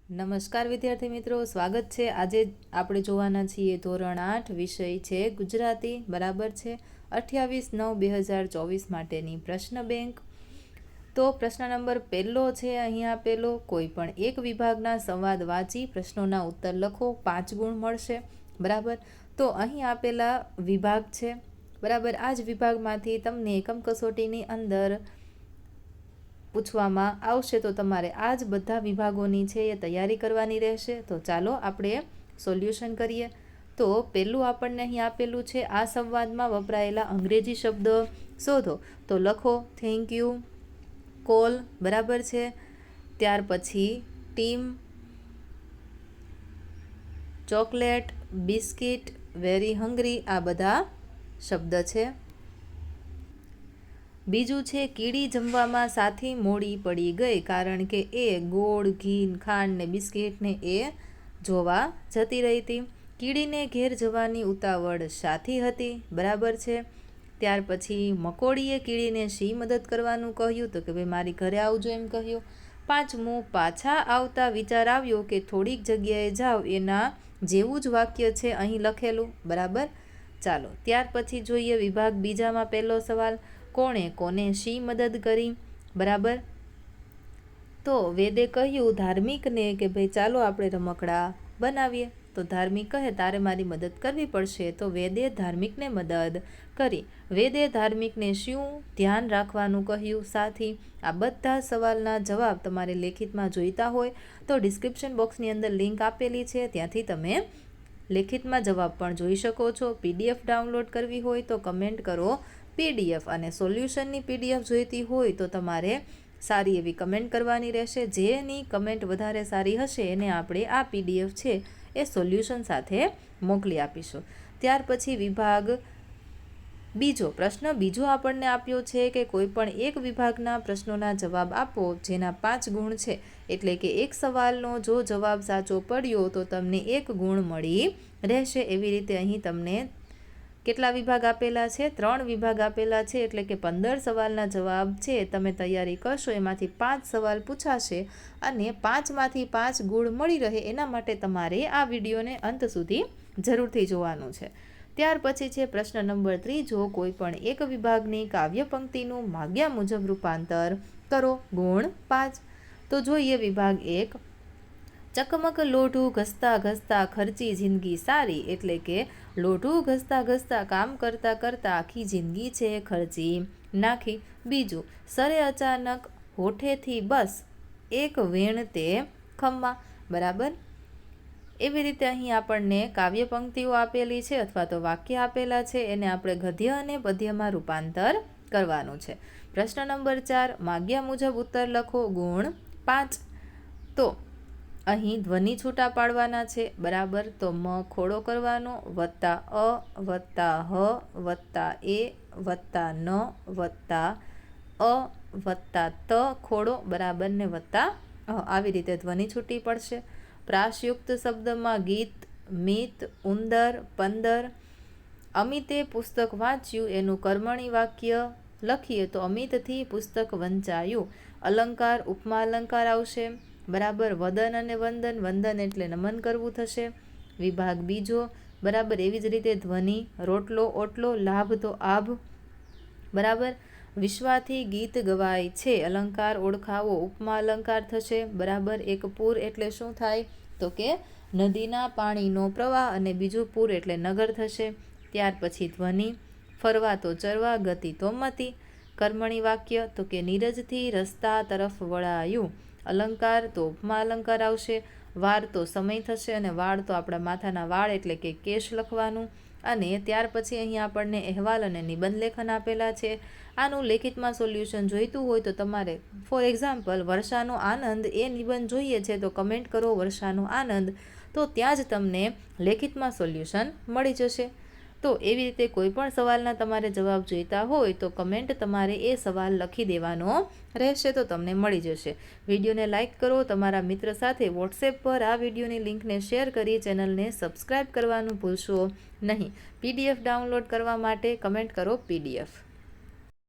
નમસ્કાર વિદ્યાર્થી મિત્રો, સ્વાગત છે। આજે આપણે જોવાના છીએ ધોરણ 8 વિષય છે ગુજરાતી, બરાબર છે। 28/9/2024 માટેની પ્રશ્ન બેંક। તો પ્રશ્ન નંબર પહેલો છે અહીં આપેલો, કોઈ પણ એક વિભાગના સંવાદ વાંચી પ્રશ્નોના ઉત્તર લખો, 5 ગુણ મળશે, બરાબર। તો અહીં આપેલા વિભાગ છે, બરાબર। આ જ વિભાગમાંથી તમને એકમ કસોટીની અંદર પૂછવામાં આવશે, તો તમારે આ જ બધા વિભાગોની છે એ તૈયારી કરવાની રહેશે। તો ચાલો આપણે સોલ્યુશન કરીએ। તો પહેલું આપણને અહીં આપેલું છે, આ સંવાદમાં વપરાયેલા અંગ્રેજી શબ્દ શોધો। તો લખો થેન્ક યુ, કોલ, બરાબર છે। ત્યાર પછી team, chocolate, biscuit, very hungry, આ બધા શબ્દ છે। બીજું છે કીડી જમવામાં સાથી મોડી પડી ગઈ કારણ કે એ ગોળ, ઘી, ખાંડ ને બિસ્કિટને એ જોવા જતી રહી હતી। કીડીને ઘેર જવાની ઉતાવળ સાથી હતી, બરાબર છે। ત્યાર પછી મકોડીએ કીડીને શી મદદ કરવાનું કહ્યું, તો કે ભાઈ મારી ઘરે આવજો એમ કહ્યું। પાંચમું, પાછા આવતા વિચાર આવ્યો કે થોડીક જગ્યાએ જાઓ, એના જેવું જ વાક્ય છે અહીં લખેલું, બરાબર। ચાલો ત્યાર પછી જોઈએ વિભાગ બીજામાં પહેલો સવાલ, કોણે કોને શી મદદ કરી, બરાબર। તો વેદે કહ્યું ધાર્મિકને કે ભાઈ ચાલો આપણે રમકડા બનાવીએ। તો ધાર્મિક કહે તારે મારી મદદ કરવી પડશે, તો વેદે ધાર્મિકને મદદ કરી। વેદે ધાર્મિકને શું ધ્યાન રાખવાનું કહ્યું, સાથી। આ બધા સવાલના જવાબ તમારે લેખિતમાં જોઈતા હોય તો ડિસ્ક્રિપ્શન બોક્સની અંદર લિંક આપેલી છે, ત્યાંથી તમે લેખિતમાં જવાબ પણ જોઈ શકો છો। PDF ડાઉનલોડ કરવી હોય તો કમેન્ટ કરો PDF, અને સોલ્યુશનની PDF જોઈતી હોય તો તમારે સારી એવી કમેન્ટ કરવાની રહેશે। જેની કમેન્ટ વધારે સારી હશે એને આપણે આ PDF છે એ સોલ્યુશન સાથે મોકલી આપીશું। ત્યાર પછી વિભાગ બીજો, પ્રશ્ન બીજો આપણને આપ્યો છે કે કોઈ પણ એક વિભાગના પ્રશ્નોના જવાબ આપો જેના 5 ગુણ છે, એટલે કે એક સવાલનો જો જવાબ સાચો પડ્યો તો તમને 1 ગુણ મળી રહેશે। એવી રીતે અહીં તમને કેટલા વિભાગ આપેલા છે, 3 વિભાગ આપેલા છે, એટલે કે 15 સવાલના જવાબ છે તમે તૈયારી કરશો, એમાંથી 5 સવાલ પૂછાશે અને 5માંથી 5 ગુણ મળી રહે એના માટે તમારે આ વિડીયોને અંત સુધી જરૂરથી જોવાનું છે। ત્યાર પછી છે પ્રશ્ન નંબર 3, કોઈ પણ એક વિભાગની કાવ્ય પંક્તિનું માગ્યા મુજબ રૂપાંતર કરો, ગુણ 5। તો જોઈએ વિભાગ 1, ચકમક લોઢું ઘસતા ઘસતા ખર્ચી જિંદગી સારી, એટલે કે લોઢું ઘસતા ઘસતા કામ કરતા કરતા આખી જિંદગી છે ખર્ચી નાખી। બીજું, સરે અચાનક હોઠેથી બસ એક વેણ તે ખમ્મા, બરાબર। એવી રીતે અહીં આપણને કાવ્ય પંક્તિઓ આપેલી છે અથવા તો વાક્ય આપેલા છે, એને આપણે ગદ્ય અને પદ્યમાં રૂપાંતર કરવાનું છે। પ્રશ્ન નંબર 4, માગ્યા મુજબ ઉત્તર લખો, ગુણ 5। તો અહીં ધ્વનિ છૂટા પાડવાના છે, બરાબર। તો મ ખોડો કરવાનો, વત્તા અ વત્તા હ વત્તા એ વત્તા ન વત્તા અ વત્તા ત ખોડો, બરાબર, ને વત્તા આવી રીતે ધ્વનિ છૂટી પડશે। પ્રાસયુક્ત શબ્દમાં ગીત, મિત, ઉંદર, પંદર। અમિતે પુસ્તક વાંચ્યું એનું કર્મણી વાક્ય લખીએ તો અમિતથી પુસ્તક વંચાયું। અલંકાર, ઉપમા અલંકાર આવશે, બરાબર। વદન અને વંદન, વંદન એટલે નમન કરવું થશે। વિભાગ બીજો, બરાબર। એવી જ રીતે ધ્વનિ, રોટલો, ઓટલો, લાભ તો આભ, બરાબર। વિશ્વાથી ગીત ગવાય છે, અલંકાર ઓળખાવો, ઉપમા અલંકાર થશે, બરાબર। એક પૂર એટલે શું થાય, તો કે નદીના પાણીનો પ્રવાહ, અને બીજું પૂર એટલે નગર થશે। ત્યાર પછી ધ્વનિ, ફરવા તો ચરવા, ગતિ તો મતિ। કર્મણી વાક્ય, તો કે નીરજથી રસ્તા તરફ વળાયું। અલંકાર તો ઉપમા અલંકાર આવશે। વાર તો સમય થશે, અને વાળ તો આપણા માથાના વાળ એટલે કે કેશ લખવાનું। અને ત્યાર પછી અહીં આપણને અહેવાલ અને નિબંધ લેખન આપેલા છે। આનું લેખિતમાં સોલ્યુશન જોઈતું હોય તો તમારે ફોર એક્ઝામ્પલ વર્ષાનો આનંદ એ નિબંધ જોઈએ છે તો કમેન્ટ કરો વર્ષાનો આનંદ, તો ત્યાં જ તમને લેખિતમાં સોલ્યુશન મળી જશે। તો એવી રીતે કોઈ પણ સવાલના તમારે જવાબ જોઈતા હોય તો કમેન્ટ તમારે એ સવાલ લખી દેવાનો રહેશે, તો તમને મળી જશે। વિડીયોને લાઇક કરો, તમારા મિત્ર સાથે વોટ્સએપ પર આ વિડીયોની લિંકને શેર કરી ચેનલને સબસ્ક્રાઈબ કરવાનું ભૂલશો નહીં। PDF ડાઉનલોડ કરવા માટે કમેન્ટ કરો PDF।